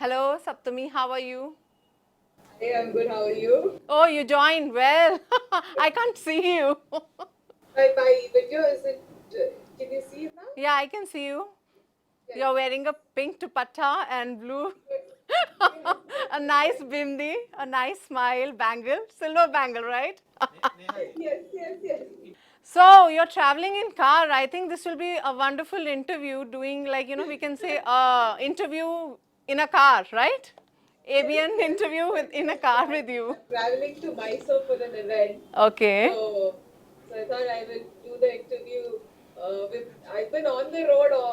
Hello, Sapthami. How are you? Hey, I'm good. How are you? Oh, you joined. Well, I can't see you. My video is it? Can you see it now? Yeah, I can see you. Yes. You're wearing a pink dupatta and blue, Yes. Yes. a nice bindi, a nice smile, bangle, silver bangle, right? Yes. Yes. Yes. So you're traveling in car. I think this will be a wonderful interview. Doing like we can say interview in a car, right? Yes. ABN Yes. interview with in a car with you. I'm traveling to Mysore for an event, Okay. so I thought I will do the interview. With I've been on the road, or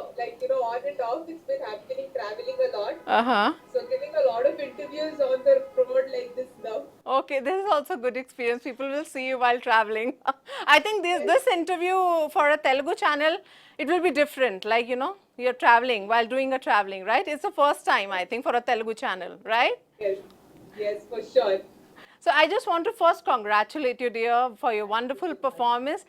on and off. It's been happening, traveling a lot. Uh huh. So giving a lot of interviews on the road like this now. Okay, this is also a good experience. People will see you while traveling. I think Yes. this interview for a Telugu channel, it will be different. Like, you're traveling while doing a traveling, right? It's the first time, I think, for a Telugu channel, right? Yes. Yes, for sure. So I just want to first congratulate you, dear, for your wonderful performance.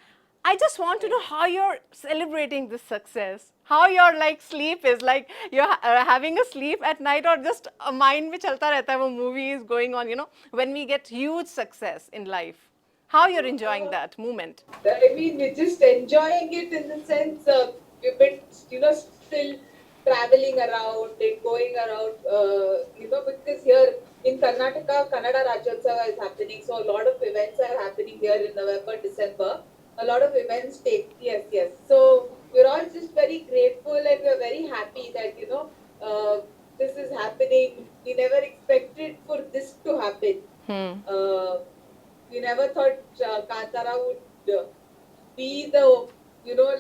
I just want to know how you're celebrating this success. How your like sleep is, like you're having a sleep at night, or just a mind which chalta rehta hai, wo movie is going on. When we get huge success in life, how you're enjoying that moment. I mean, we're just enjoying it in the sense we've been, still traveling around and going around, because here in Karnataka, Kannada Rajyotsava is happening. So a lot of events are happening here in November, December. A lot of events yes. So we're all just very grateful and we're very happy that, this is happening. We never expected for this to happen. Uh, we never thought Kantara would be the,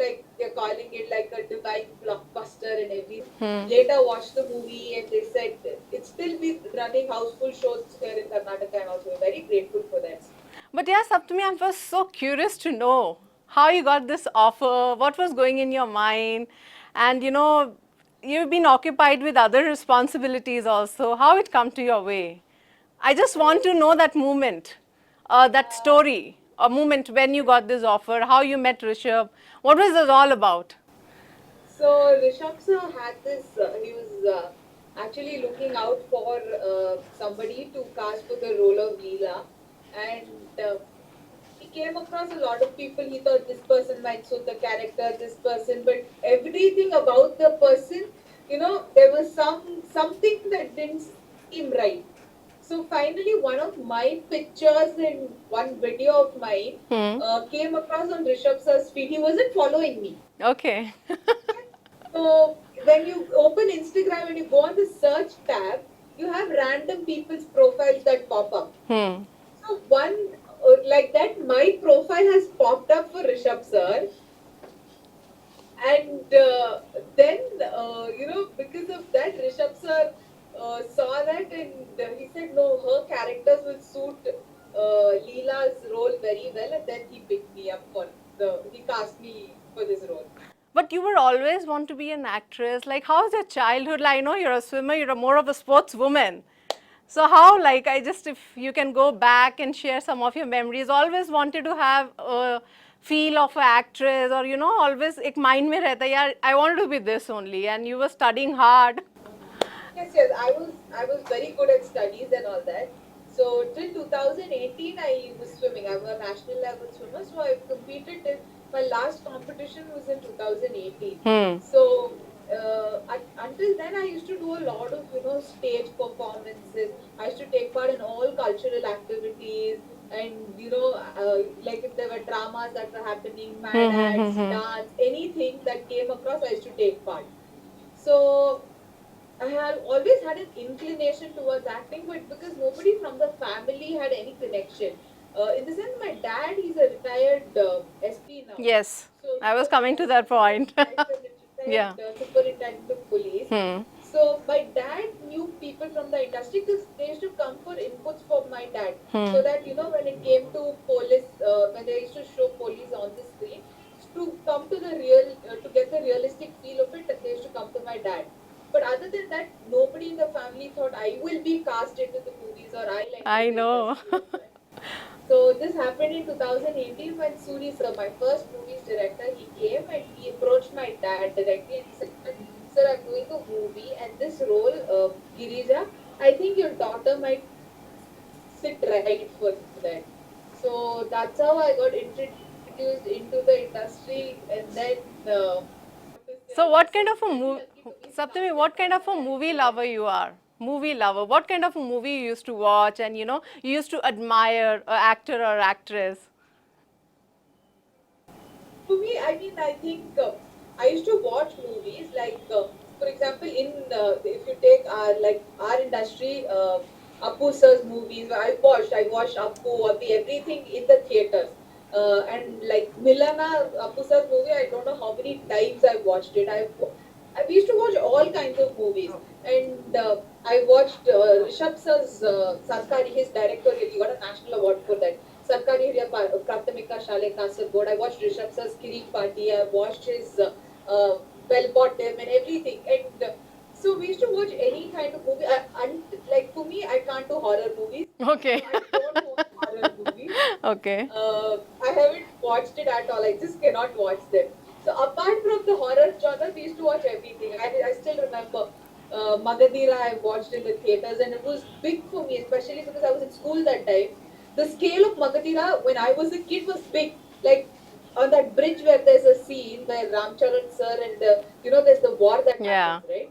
like they're calling it like a divine blockbuster and everything. Later watched the movie and they said it's still been running houseful shows here in Karnataka, and also we're very grateful for that. But yeah, Saptami, I was so curious to know how you got this offer, what was going in your mind, and you've been occupied with other responsibilities also. How it come to your way? I just want to know that moment, that story, a moment when you got this offer, how you met Rishabh, what was this all about? So Rishabh sir had this. He was actually looking out for somebody to cast for the role of Leela, and he came across a lot of people. He thought this person might suit the character, this person, but everything about the person, there was something that didn't seem right. So finally, one of my pictures and one video of mine came across on Rishabh sir's feed. He wasn't following me. Okay. So when you open Instagram and you go on the search tab, you have random people's profiles that pop up. So one like that, my profile has popped up for Rishabh sir, and then because of that, Rishabh sir saw that and he said, no, her characters will suit Leela's role very well, and then he picked me up he cast me for this role. But you were always want to be an actress. Like, how's your childhood? Like, I know you're a swimmer, you're more of a sportswoman. So how, like, if you can go back and share some of your memories, always wanted to have a feel of an actress, or, always, ek mind mein rehta, yaar, I wanted to be this only, and you were studying hard. Yes. I was very good at studies and all that. So till 2018, I was swimming. I'm a national level swimmer. So I've competed. My last competition was in 2018. So until then, I used to do a lot of stage performances. I used to take part in all cultural activities, and like if there were dramas that were happening, mad ads, dance, anything that came across, I used to take part. So I had always had an inclination towards acting, but because nobody from the family had any connection. In the sense, my dad, he's a retired SP now. Yes, So I he was was coming to that point. Yeah. retired superintendent of police. So my dad knew people from the industry because they used to come for inputs from my dad. So that when it came to police, when they used to show police on the screen, to come to the real, to get the realistic feel of it, they used to come to my dad. But other than that, nobody in the family thought I will be cast into the movies or I'll enter I the know. industry. So this happened in 2018 when Suri sir, my first movie's director, he came and he approached my dad directly and he said, sir, I'm doing a movie and this role, Girija, I think your daughter might sit right for that. So that's how I got introduced into the industry, and then what to So say, what kind so of a very movie, lucky to be stuck Saptami, in what kind of a Kannada movie and lover you are? Movie lover. What kind of a movie you used to watch and you used to admire a actor or actress? for me, I mean, I think I used to watch movies like, for example, in if you take like our industry, Appu sir's movies. I watched Appu, Abhi, everything in the theaters. And like Milana, Appu sir's movie, I don't know how many times I watched it. I used to watch all kinds of movies, and I watched Rishabh sir's Sarkari, his directorial. He got a national award for that. Sarkari Hiria Prathamika Shale Kasargod. I watched Rishabh sir's Kirik Party. I watched his Bell Bottom and everything. And so we used to watch any kind of movie. And like for me, I can't do horror movies. Okay. So I don't watch horror movies. Okay. I haven't watched it at all. I just cannot watch them. So apart from the horror genre, we used to watch everything. I still remember Magadira I watched in the theaters, and it was big for me, especially because I was in school that time. The scale of Magadira when I was a kid was big. Like on that bridge where there's a scene where Ramcharan sir and there's the war that Yeah. happens, right?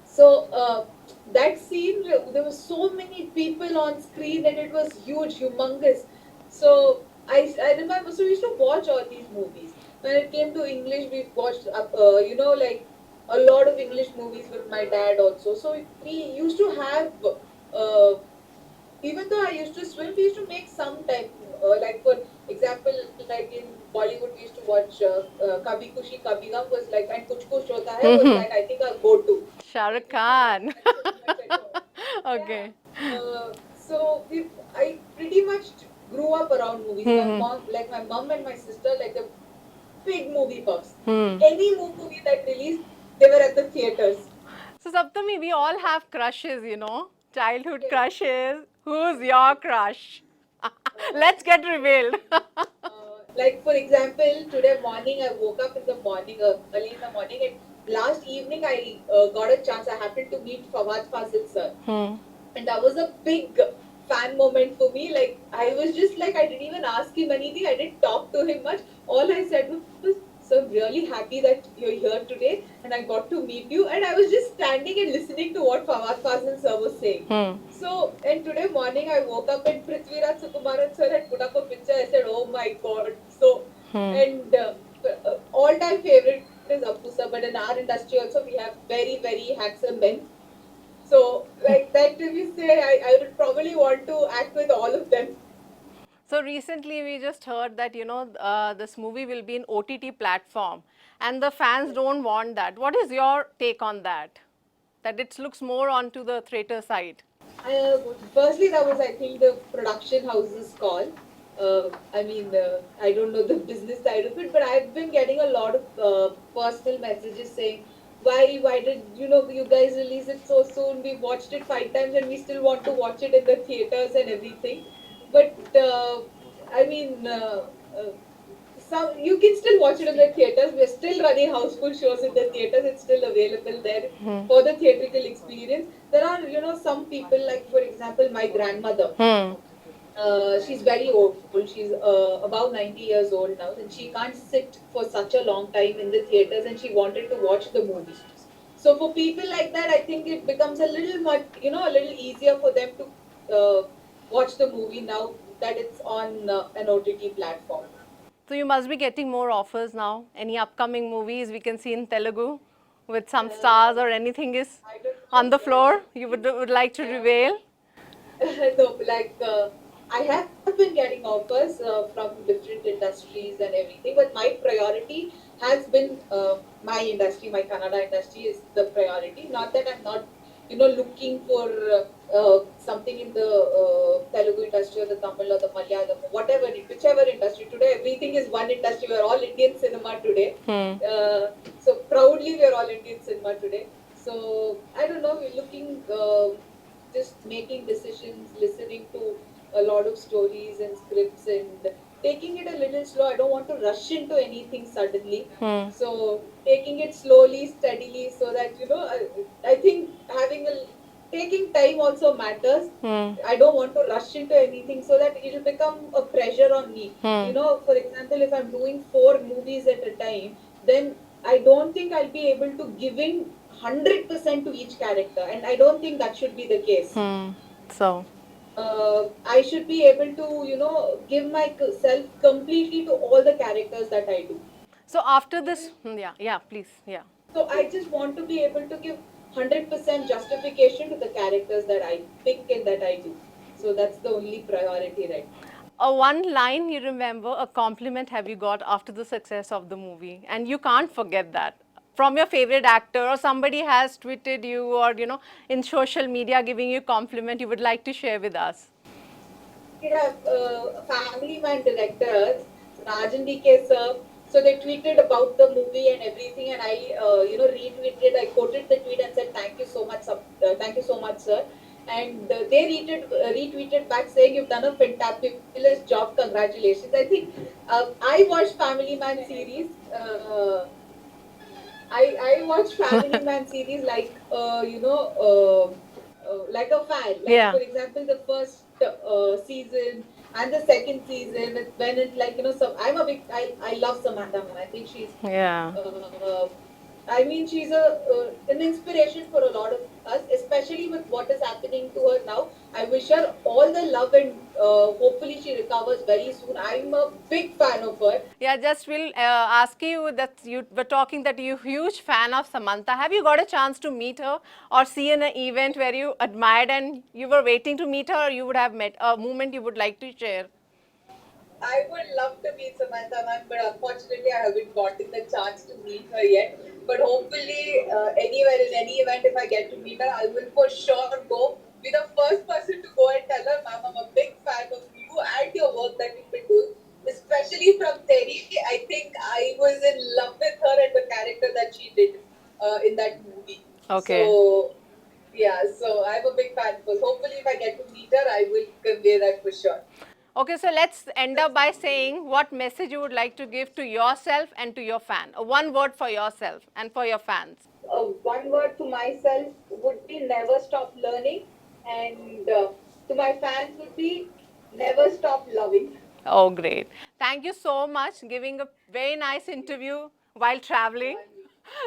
So that scene, there were so many people on screen, and it was huge, humongous. So I remember. So we used to watch all these movies. When it came to English, we watched like a lot of English movies with my dad also. So we used to have. Uh, Even though I used to swim, we used to make some time. Like for example, like in Bollywood, we used to watch Kabhi Kushi Kabhi Gum was like, and Kuch Kuch Hota Hai was like, I think our go-to. Shah Like Rukh we used to watch Khan. that so much at home. Yeah. Okay. I pretty much grew up around movies. My mom and my sister, like the big movie buffs. Any movie that released, they were at the theaters. So Saptami, we all have crushes. Childhood Yes. crushes. Who's your crush? Let's get revealed. Like for example, today morning I woke up in the morning, early in the morning, and last evening I got a chance. I happened to meet Fawad Fazil sir, and that was a big fan moment for me. Like I was just like I didn't even ask him anything. I didn't talk to him much. All I said was, "So I'm really happy that you're here today, and I got to meet you." And I was just standing and listening to what Fawad Fazil sir was saying. So, and today morning I woke up and Prithviraj Sukumaran sir had put up a picture. I said, "Oh my God!" So, and all-time favorite is Appu sir. But in our industry also we have very very handsome men. So, like that, if you say, I would probably want to act with all of them. So recently we just heard that this movie will be an OTT platform, and the fans don't want that. What is your take on that? That it looks more onto the theater side. Uh, Firstly, that was, I think, the production house's call. I don't know the business side of it, but I've been getting a lot of personal messages saying, why did you guys release it so soon? We watched it 5 times and we still want to watch it in the theaters and everything. But I mean, uh, some you can still watch it in the theaters. We're still running houseful shows in the theaters. It's still available there for the theatrical experience. There are, some people like, for example, my grandmother. She's very old. She's about 90 years old now, and she can't sit for such a long time in the theaters, and she wanted to watch the movie. So for people like that, I think it becomes a little much, a little easier for them to watch the movie now that it's on an OTT platform. So you must be getting more offers now. Any upcoming movies we can see in Telugu with some stars or anything is I don't on know. the floor you would like to Uh, reveal? no, like I have been getting offers from different industries and everything, but my priority has been my industry, my Kannada industry is the priority. Not that I'm not, looking for something in the Telugu industry or the Tamil or the Malayalam, whatever, whichever industry. Today, everything is one industry. We're all Indian cinema today. So proudly, we're all Indian cinema today. So I don't know. We're looking. Just making decisions, listening to a lot of stories and scripts, and taking it a little slow. I don't want to rush into anything suddenly. Hmm. So taking it slowly, steadily, so that I think taking time also matters. Hmm. I don't want to rush into anything so that it'll become a pressure on me. Hmm. For example, if I'm doing 4 movies at a time, then I don't think I'll be able to give in 100% to each character, and I don't think that should be the case. Hmm. So. I should be able to, give myself completely to all the characters that I do. So after this, yeah, yeah, please, yeah. So I just want to be able to give 100% justification to the characters that I pick and that I do. So that's the only priority right now. One line you remember, a compliment have you got after the success of the movie, and you can't forget that from your favorite actor, or somebody has tweeted you, or in social media giving you compliment you would like to share with us. We have Family Man directors, Rajan DK sir. So they tweeted about the movie and everything, and I, retweeted. I quoted the tweet and said, "Thank you so much, thank you so much, sir." And they retweeted back saying, "You've done a fantabulous job. Congratulations." I think I watched Family Man series. I watch Family Man series like a fan. Like Yeah. for example, the first season and the second season when it like so I love Samantha Man. I think Yeah. uh, she's an inspiration for a lot of us, especially with what is happening to her now. I wish her all the love and hopefully she recovers very soon. I'm a big fan of her. Yeah, just will ask you that you were talking that you're a huge fan of Samantha. Have you got a chance to meet her or see in an event where you admired and you were waiting to meet her, or you would have met a moment you would like to share? I would love to meet Samantha Man, but unfortunately, I haven't gotten the chance to meet her yet. But hopefully, anywhere in any event, if I get to meet her, I will for sure go. Be the first person to go and tell her, "Ma'am, I'm a big fan of you and your work that you've been doing, especially from Terry. I think I was in love with her and the character that she did in that movie. Okay. So, yeah, so I'm a big fan. So hopefully, if I get to meet her, I will convey that for sure. Okay, so let's end up by saying what message you would like to give to yourself and to your fan. One word for yourself and for your fans. One word to myself would be never stop learning, and to my fans would be never stop loving. Oh, great. Thank you so much giving a very nice interview while traveling.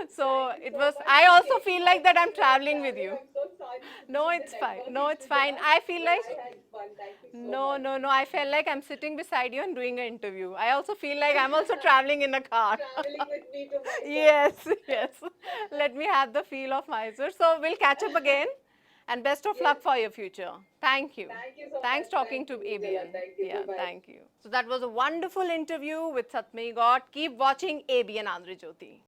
So Thank you it so was, much I for also feel taking like out that I'm time while traveling with traveling. you. I'm so sorry this No, was a it's fine. network No, it's issue with fine. us, I feel but like, I had fun. Thank you so no, much. no, no. I felt like I'm sitting beside you and doing an interview. I also feel like I'm also traveling in a car. Traveling with me to Mysore. Yes, yes. Let me have the feel of Mysore. So we'll catch up again. And best of Yes. luck for your future. Thank you. Thank you so Thanks much. talking Thank to you, Ujjwala. ABN. Thank you. Yeah, Bye bye. thank you. So that was a wonderful interview with Sapthami Gowda. Keep watching ABN Andhra Jyoti.